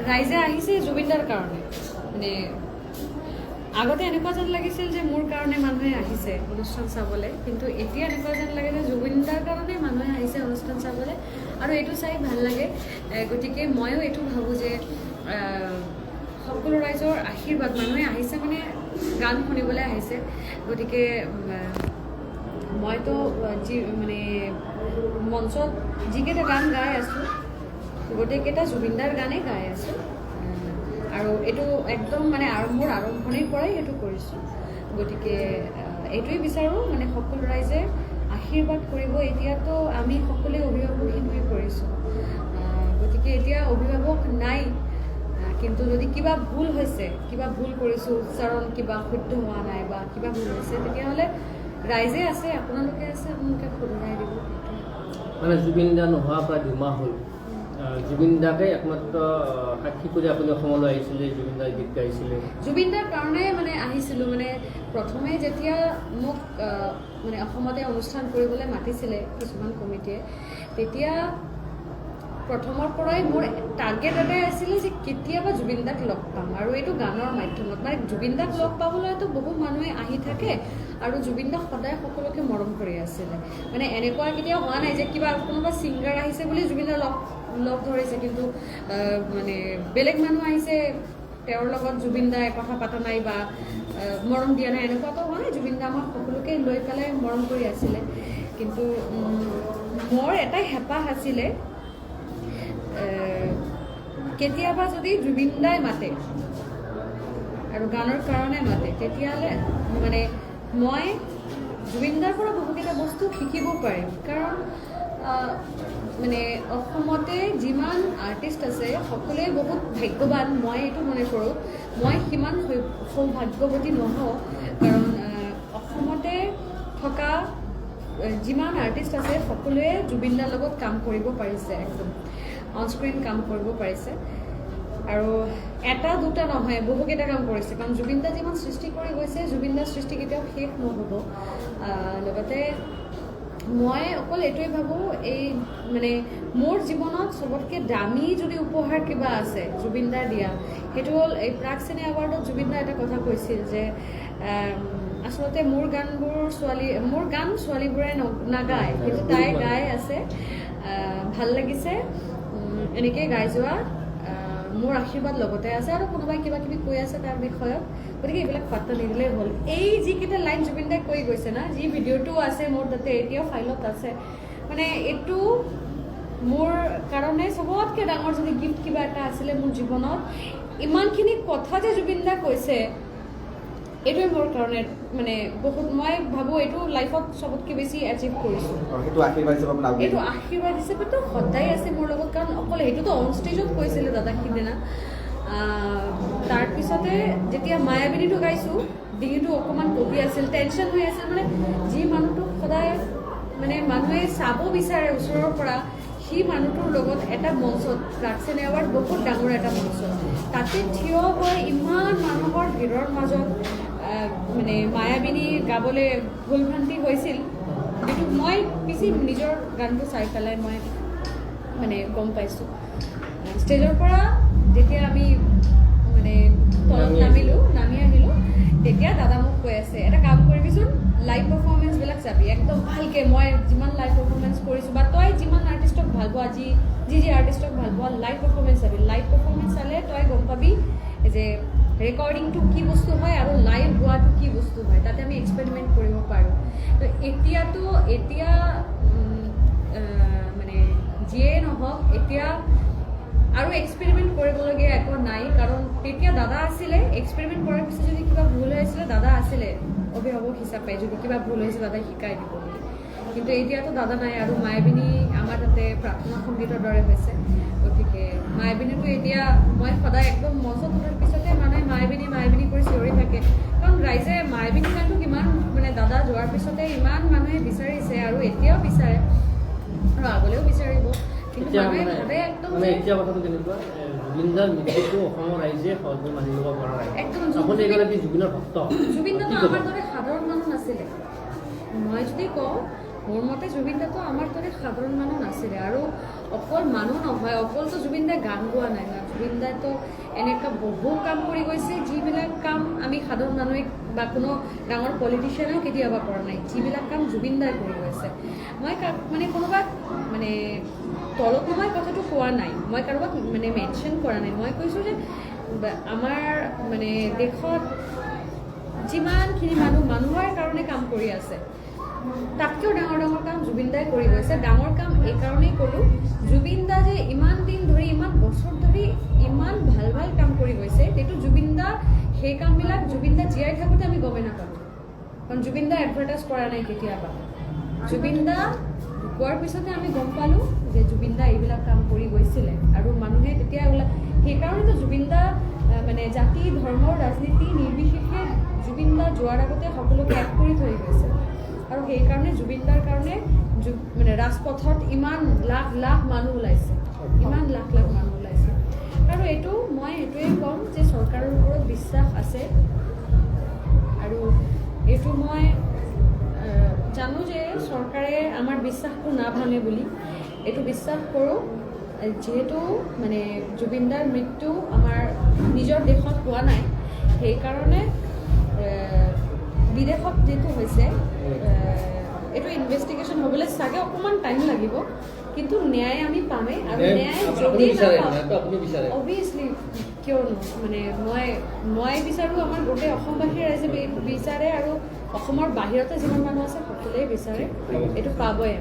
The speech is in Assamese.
ৰাইজে আহিছে জুবিনদাৰ কাৰণে মানে আগতে এনেকুৱা যেন লাগিছিল যে মোৰ কাৰণে মানুহে আহিছে অনুষ্ঠান চাবলৈ কিন্তু এতিয়া এনেকুৱা যেন লাগে যে জুবিনদাৰ কাৰণে মানুহে আহিছে অনুষ্ঠান চাবলৈ আৰু এইটো চাই ভাল লাগে গতিকে ময়ো এইটো ভাবোঁ যে সকলো ৰাইজৰ আশীৰ্বাদ মানুহে আহিছে মানে গান শুনিবলৈ আহিছে গতিকে মইতো যি মানে মঞ্চত যিকেইটা গান গাই আছোঁ গোটেইকেইটা জুবিনদাৰ গানেই গাই আছোঁ আৰু এইটো একদম মানে মোৰ আৰম্ভণিৰ পৰাই সেইটো কৰিছোঁ গতিকে এইটোৱেই বিচাৰোঁ মানে সকলো ৰাইজে আশীৰ্বাদ কৰিব এতিয়াতো আমি সকলোৱে অভিভাৱকহীন হৈ পৰিছোঁ গতিকে এতিয়া অভিভাৱক নাই কিন্তু যদি কিবা ভুল হৈছে কিবা ভুল কৰিছোঁ উচ্চাৰণ কিবা শুদ্ধ হোৱা নাই বা কিবা ভুল হৈছে তেতিয়াহ'লে ৰাইজে আছে আপোনালোকে শুধৰাই দিব মানে জুবিন দা নোহোৱা প্ৰায় 2 মাহ হ'ল জুবিন দাকে একমাত্ৰ সাক্ষী কৰি আপুনি অসমলৈ আহিছিলে জুবিন দাৰ গীত গাইছিলে জুবিন দাৰ কাৰণে মানে আহিছিলোঁ মানে প্ৰথমে যেতিয়া মোক মানে অসমতে অনুষ্ঠান কৰিবলৈ মাতিছিলে কিছুমান কমিটিয়ে তেতিয়া প্ৰথমৰ পৰাই মোৰ টাৰ্গেট এটাই আছিলে যে কেতিয়াবা জুবিন দাক লগ পাম আৰু এইটো গানৰ মাধ্যমত মানে জুবিন দাক লগ পাবলৈতো বহু মানুহে আহি থাকে আৰু জুবিন দাক সদায় সকলোকে মৰম কৰি আছিলে মানে এনেকুৱা কেতিয়াও হোৱা নাই যে কিবা কোনোবা ছিংগাৰ আহিছে বুলি জুবিন দা লগ ধৰিছে কিন্তু মানে বেলেগ মানুহ আহিছে তেওঁৰ লগত জুবিন দাই কথা পতা নাই বা মৰম দিয়া নাই এনেকুৱাতো হোৱা নাই জুবিন দা আমাক সকলোকে লৈ পেলাই মৰম কৰি আছিলে কিন্তু মোৰ এটাই হেঁপাহ আছিলে কেতিয়াবা যদি জুবিন দাই মাতে আৰু গানৰ কাৰণে মাতে তেতিয়াহ'লে মানে মই জুবিন দাৰ পৰা বহুকেইটা বস্তু শিকিব পাৰিম কাৰণ মানে অসমতে যিমান আৰ্টিষ্ট আছে সকলোৱে বহুত ভাগ্যৱান মই এইটো মনে কৰোঁ মই সিমান সৌভাগ্যৱতী নহওঁ কাৰণ অসমতে থকা যিমান আৰ্টিষ্ট আছে সকলোৱে জুবিন দাৰ লগত কাম কৰিব পাৰিছে একদম অনস্ক্ৰীণ কাম কৰিব পাৰিছে আৰু এটা দুটা নহয় বহুকেইটা কাম কৰিছে কাৰণ জুবিন দা যিমান সৃষ্টি কৰি গৈছে জুবিন দাৰ সৃষ্টি কেতিয়াও শেষ নহ'ব লগতে মই অকল এইটোৱে ভাবোঁ এই মানে মোৰ জীৱনত চবতকৈ দামী যদি উপহাৰ কিবা আছে জুবিন দাৰ দিয়া সেইটো হ'ল এই প্ৰাগ চিনে এৱাৰ্ডত জুবিন দাই এটা কথা কৈছিল যে আচলতে মোৰ গান ছোৱালীবোৰে নাগায় কিন্তু তাই গাই আছে ভাল লাগিছে এনেকৈ গাই যোৱা মোৰ আশীৰ্বাদ লগতে আছে আৰু কোনোবাই কিবা কিবি কৈ আছে তাৰ বিষয়ত গতিকে এইবিলাক পাত্তা নিদিলেই হ'ল এই যিকেইটা লাইন জুবিন দাই কৈ গৈছে না যি ভিডিঅ'টো আছে মোৰ তাতে এতিয়াও ফাইলত আছে মানে এইটো মোৰ কাৰণে চবতকৈ ডাঙৰ যদি গিফ্ট কিবা এটা আছিলে মোৰ জীৱনত ইমানখিনি কথা যে জুবিন দা কৈছে এইটোৱে মোৰ কাৰণে মানে বহুত মই ভাবোঁ এইটো লাইফত চবতকৈ বেছি এচিভ কৰিছোঁ এইটো আশীৰ্বাদ হিচাপেতো সদায় আছে মোৰ লগত কাৰণ অকল সেইটোতো অন ষ্টেজত কৈছিলে দাদাক সিদিনা তাৰপিছতে যেতিয়া মায়াবিনীটো গাইছোঁ ডিঙিটো অকণমান কঁপি আছিল টেনশ্যন হৈ আছিল মানে যি মানুহটোক সদায় মানে মানুহে চাব বিচাৰে ওচৰৰ পৰা সেই মানুহটোৰ লগত এটা মঞ্চত প্ৰাগ চিনে এৱাৰ্ড বহুত ডাঙৰ এটা মঞ্চ তাতে থিয় হৈ ইমান মানুহৰ ভিৰৰ মাজত মানে মায়াবিনী গাবলৈ ভুল ভ্ৰান্তি হৈছিল কিন্তু মই পিছে নিজৰ গানটো চাই পেলাই মই মানে গম পাইছোঁ ষ্টেজৰ পৰা যেতিয়া আমি মানে তলত নামি আহিলোঁ তেতিয়া দাদা মোক কৈ আছে এটা কাম কৰিবিচোন লাইভ পাৰফৰ্মেঞ্চবিলাক চাবি একদম ভালকৈ মই যিমান লাইভ পাৰফৰ্মেঞ্চ কৰিছোঁ বা তই যিমান আৰ্টিষ্টক ভাল পোৱা যি আৰ্টিষ্টক ভাল পোৱা লাইভ পাৰফৰ্মেঞ্চ চাবি লাইভ পাৰফৰ্মেঞ্চ চালে তই গম পাবি যে ৰেকৰ্ডিংটো কি বস্তু হয় আৰু লাইভ হোৱাটো কি বস্তু হয় তাতে আমি এক্সপেৰিমেণ্ট কৰিব পাৰোঁ তো এতিয়া মানে যিয়ে নহওক এতিয়া আৰু এক্সপেৰিমেণ্ট কৰিবলগীয়া একো নাই কাৰণ তেতিয়া দাদা আছিলে এক্সপেৰিমেণ্ট কৰাৰ পিছত যদি কিবা ভুল হৈ আছিলে দাদা আছিলে অভিভাৱক হিচাপে যদি কিবা ভুল হৈছে দাদাই শিকাই দিব বুলি কিন্তু এতিয়াতো দাদা নাই আৰু মায়াবিনী আমাৰ তাতে প্ৰাৰ্থনা সংগীতৰ দৰে হৈছে গতিকে মায়াবিনীটো এতিয়া মই সদায় একদম মঞ্চত উঠাৰ পিছতে মানুহে মায়াবিনী কৰি চিঞৰি থাকে কাৰণ ৰাইজে মায়াবিনী গানটো কিমান মানে দাদা যোৱাৰ পিছতে ইমান মানুহে বিচাৰিছে আৰু এতিয়াও বিচাৰে আৰু আগলৈও বিচাৰিব কিন্তু মানুহে ভাবে একদম এতিয়া কথাটো কেনেকুৱা জুবিন দাৰ মৃত্যুটো অসমৰ ৰাইজে সহজে মানি ল'ব পৰা নাই আপুনি এগৰাকী জুবিনৰ ভক্ত জুবিন দাটো আমাৰ দৰে সাধাৰণ মানুহ নাছিলে মই যদি কওঁ মোৰ মতে জুবিন দাটো আমাৰ দৰে সাধাৰণ মানুহ নাছিলে আৰু অকল মানুহ নহয় অকলতো জুবিন দাই গান গোৱা নাই জুবিন দাইতো এনেকুৱা বহু কাম কৰি গৈছে যিবিলাক কাম আমি সাধাৰণ মানুহে বা কোনো ডাঙৰ পলিটিচিয়ানেও কেতিয়াবা কৰা নাই, যিবিলাক কাম জুবিন দাই কৰি গৈছে। মই মানে কোনোবাক মানে তলত নমাই কথাটো কোৱা নাই, মই কাৰোবাক মানে মেনশ্যন কৰা নাই, মই কৈছোঁ যে আমাৰ মানে দেশত যিমানখিনি মানুহৰ কাৰণে কাম কৰি আছে, তাতকৈও ডাঙৰ ডাঙৰ কাম জুবিন দাই কৰি গৈছে। ডাঙৰ কাম এইকাৰণেই ক'লোঁ, জুবিন দা যে ইমান দিন ধৰি ইমান বছৰ ধৰি ইমান ভাল ভাল কাম কৰি গৈছে, সেইটো জুবিন দা সেই কামবিলাক জুবিন দা জীয়াই থাকোঁতে আমি গমেই নাপালোঁ, কাৰণ জুবিন দা এডভাৰটাইজ কৰা নাই কেতিয়াবা। জুবিন দা ঢুকোৱাৰ পিছতে আমি গম পালোঁ যে জুবিন দা এইবিলাক কাম কৰি গৈছিলে, আৰু মানুহে তেতিয়া সেইকাৰণেতো জুবিন দা মানে জাতি ধৰ্মৰ ৰাজনীতি নিৰ্বিশেষে জুবিন দা যোৱাৰ আগতে সকলোকে এক কৰি থৈ গৈছে, আৰু সেইকাৰণে জুবিন দাৰ কাৰণে মানে ৰাজপথত ইমান লাখ লাখ মানুহ ওলাইছে, ইমান লাখ লাখ মানুহ ওলাইছে। আৰু এইটো মই এইটোৱে ক'ম যে চৰকাৰৰ ওপৰত বিশ্বাস আছে, আৰু এইটো মই জানো যে চৰকাৰে আমাৰ বিশ্বাসটো নাভাঙে বুলি, এইটো বিশ্বাস কৰোঁ। যিহেতু মানে জুবিন দাৰ মৃত্যু আমাৰ নিজৰ দেশত হোৱা নাই, সেইকাৰণে বিদেশত যিটো হৈছে এইটো ইনভেষ্টিগেশ্যন হ'বলৈ চাগে অকণমান টাইম লাগিব, কিন্তু ন্যায় আমি পামেই। আৰু ন্যায় যদি নাপাওঁ অভিয়াছলি কিয়নো মানে মই বিচাৰোঁ, আমাৰ গোটেই অসমবাসী ৰাইজে বিচাৰে, আৰু অসমৰ বাহিৰতে যিমান মানুহ আছে সকলোৱে বিচাৰে, এইটো পাবই।